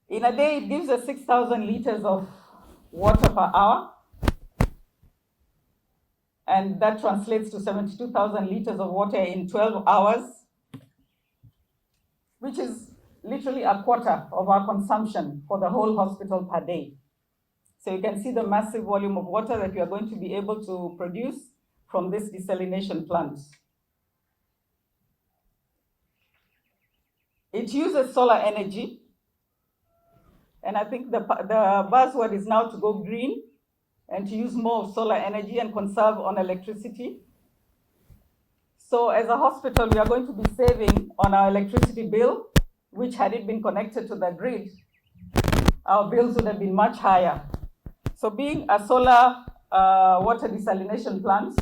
In a day, it gives us 6,000 liters of water per hour, and that translates to 72,000 liters of water in 12 hours, which is literally a quarter of our consumption for the whole hospital per day. So you can see the massive volume of water that we are going to be able to produce from this desalination plant. It uses solar energy, and I think the buzzword is now to go green and to use more solar energy and conserve on electricity. So as a hospital, we are going to be saving on our electricity bill, which had it been connected to the grid, our bills would have been much higher. So being a solar water desalination plant,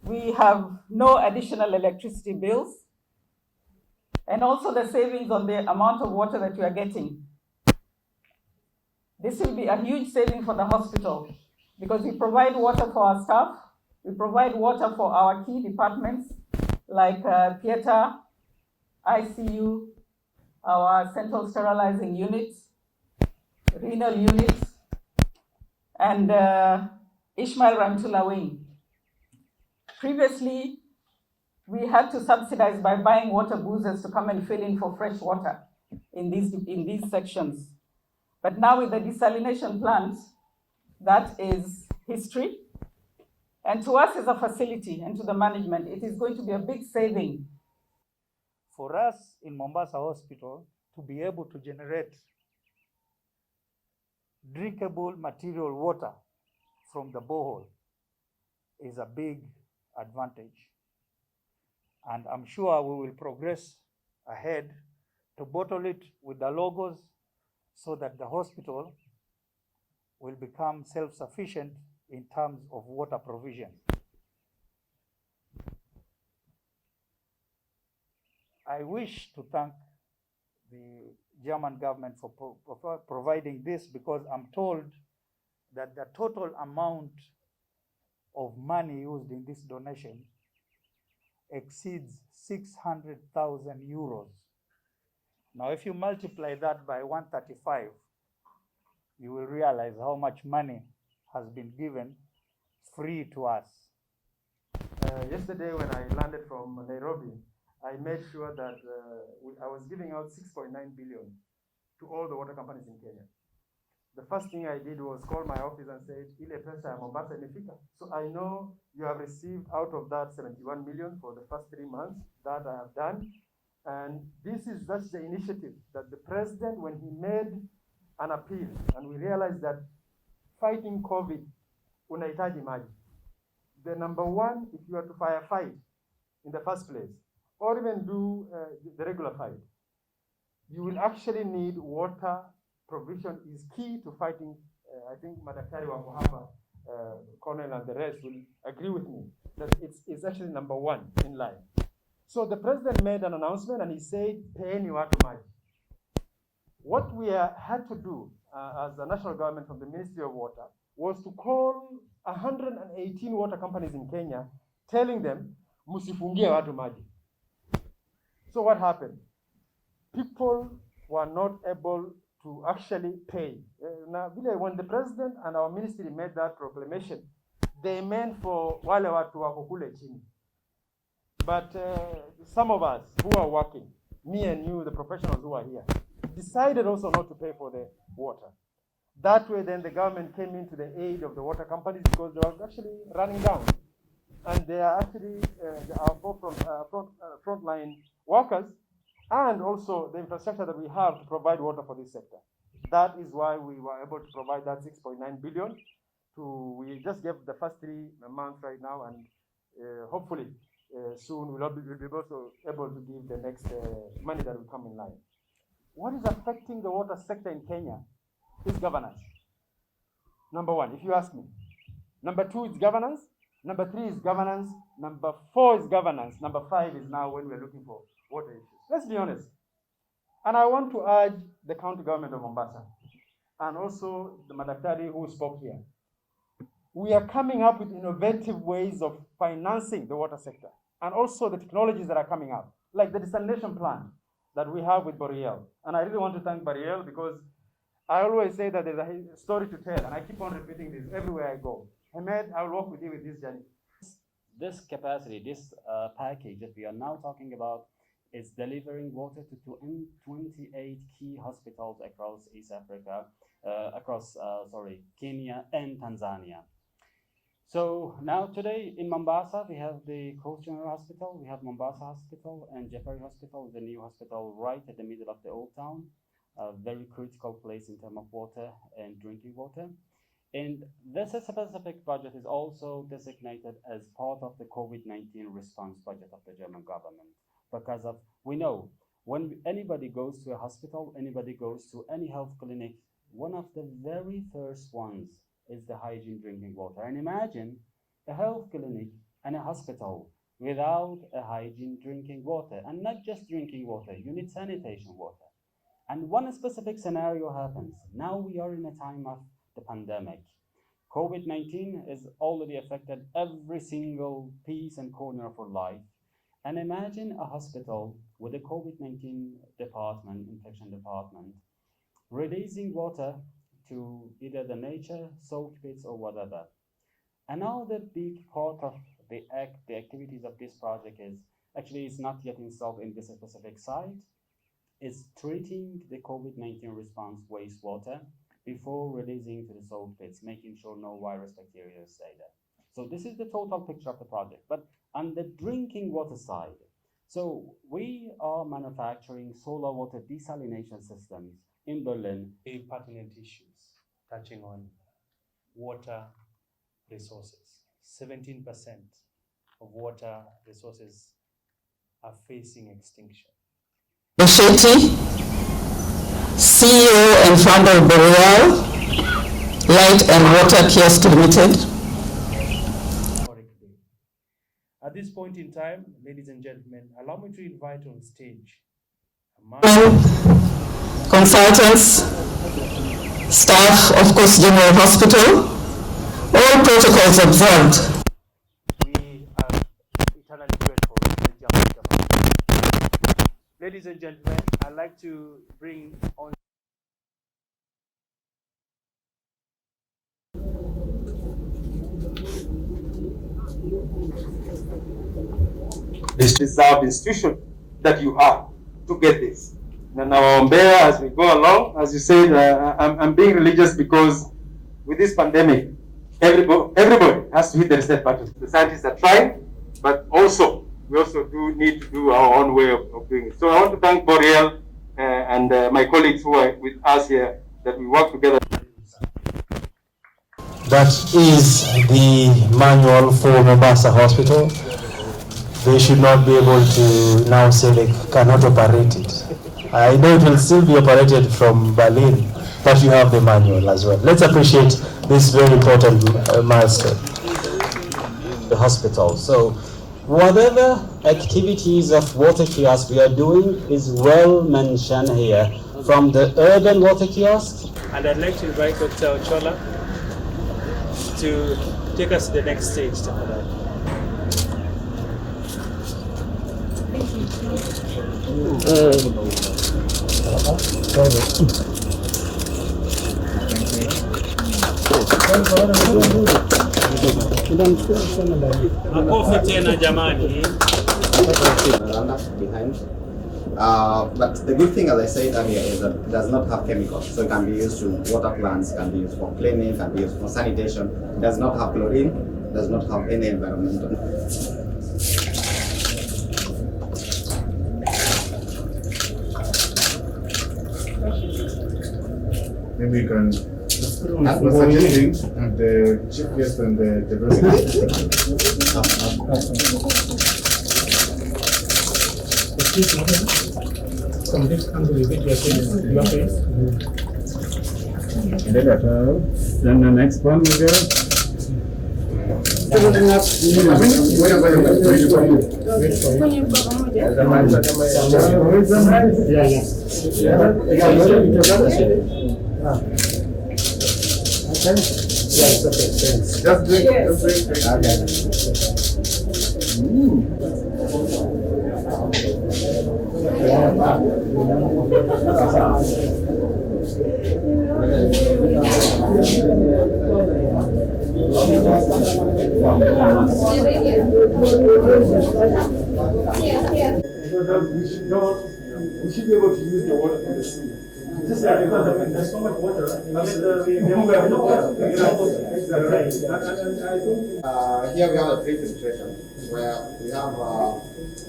we have no additional electricity bills, and also the savings on the amount of water that we are getting. This will be a huge saving for the hospital because we provide water for our staff, we provide water for our key departments like theater, ICU, our central sterilizing units, renal units, and Ishmael Ramtula wing. Previously, we had to subsidize by buying water boozers to come and fill in for fresh water in these sections. But now with the desalination plant, that is history. And to us as a facility and to the management, it is going to be a big saving. For us in Mombasa Hospital to be able to generate drinkable material water from the borehole is a big advantage. And I'm sure we will progress ahead to bottle it with the logos so that the hospital will become self-sufficient in terms of water provision. I wish to thank the German government for providing this, because I'm told that the total amount of money used in this donation exceeds 600,000 euros. Now, if you multiply that by 135, you will realize how much money has been given free to us. Yesterday when I landed from Nairobi, I made sure that I was giving out 6.9 billion to all the water companies in Kenya. The first thing I did was call my office and say, ile pesa ya Mombasa imefika. So I know you have received out of that 71 million for the first 3 months. That I have done. And that's the initiative that the president, when he made an appeal, and we realized that fighting COVID, unahitaji maji. The number one, if you are to firefight in the first place, or even do the regular fight, you will actually need water. Provision is key to fighting. I think Madaktari wako hapa, Colonel and the rest will agree with me that it's actually number one in line. So the president made an announcement and he said, peeni watu maji. What we had to do as the national government from the Ministry of Water was to call 118 water companies in Kenya, telling them, musifungie watu maji. So what happened? People were not able to actually pay. Now, when the president and our ministry made that proclamation, they meant for wale watu wako kule chini. But some of us who are working, me and you, the professionals who are here, decided also not to pay for the water. That way, then the government came into the aid of the water companies because they were actually running down. And they are actually our frontline workers, and also the infrastructure that we have to provide water for this sector. That is why we were able to provide that 6.9 billion. We just gave the first 3 months right now, and hopefully soon we'll be also able to give the next money that will come in line. What is affecting the water sector in Kenya is governance. Number one, if you ask me. Number 2 is governance. Number 3 is governance. Number 4 is governance. Number 5 is now when we're looking for water issues. Let's be honest. And I want to urge the county government of Mombasa and also the Madaktari who spoke here. We are coming up with innovative ways of financing the water sector, and also the technologies that are coming up, like the desalination plant. that we have with Boreal. And I really want to thank Boreal because I always say that there's a story to tell, and I keep on repeating this everywhere I go. Hamed, I will walk with you with this journey. This capacity, this package that we are now talking about is delivering water to 28 key hospitals across East Africa, across Kenya and Tanzania. So now today in Mombasa, we have the Coast General Hospital, we have Mombasa Hospital and Jeffrey Hospital, the new hospital right at the middle of the old town, a very critical place in terms of water and drinking water. And this specific budget is also designated as part of the COVID-19 response budget of the German government. Because we know when anybody goes to a hospital, anybody goes to any health clinic, one of the very first ones is the hygiene drinking water. And imagine a health clinic and a hospital without a hygiene drinking water. And not just drinking water, you need sanitation water. And one specific scenario happens. Now we are in a time of the pandemic. COVID-19 has already affected every single piece and corner of our life. And imagine a hospital with a COVID-19 department, infection department, releasing water to either the nature, soak pits, or whatever. Another big part of the activities of this project is, actually it's not yet installed in this specific site, is treating the COVID-19 response wastewater before releasing to the soak pits, making sure no virus bacteria stay there. So this is the total picture of the project. But on the drinking water side, so we are manufacturing solar water desalination systems in Berlin. Pertinent issues touching on water resources. 17% of water resources are facing extinction. Shetty, CEO and founder of Boreal Light and Water Kiosk Limited. At this point in time, ladies and gentlemen, allow me to invite on stage consultants, staff of Coast General Hospital, all protocols observed. We are eternally grateful to the German government. Ladies and gentlemen, I'd like to bring on this deserved institution that you are to get this. And now, as we go along, as you said, I'm being religious because with this pandemic, everybody has to hit the reset button. The scientists are trying, but also we also do need to do our own way of doing it. So I want to thank Boreal and my colleagues who are with us here, that we work together. That is the manual for Mombasa Hospital. They should not be able to now say they cannot operate it. I know it will still be operated from Berlin, but you have the manual as well. Let's appreciate this very important milestone. The hospital. So whatever activities of water kiosk we are doing is well mentioned here, from the urban water kiosk. and I'd like to invite Dr. Ochola to take us to the next stage. Makofi tena jamani. Behind. But the good thing, as I said earlier, is that it does not have chemicals. So it can be used to water plants, can be used for cleaning, can be used for sanitation. It does not have chlorine, does not have any environmental. Maybe you can we're suggesting the chief guest and the diversity. From this angle, you get your face. Then the next one will go. Just drink. Okay. We should be able to use the water from the sea. Just like because there's so much water. Here we have a pre-filtration where we have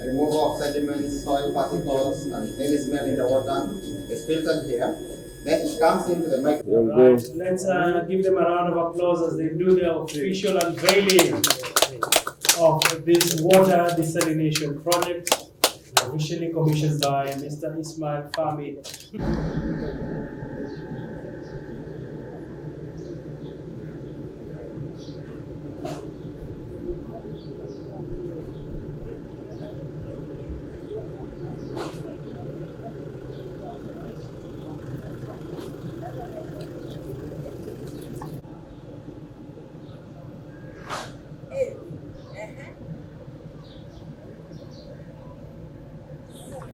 removal of sediments, soil particles, and any smell in the water. It's filtered here. Then it comes into the micro. Right, let's give them a round of applause as they do the official unveiling of this water desalination project, officially commissioned by Mr. Ismail Fahmy.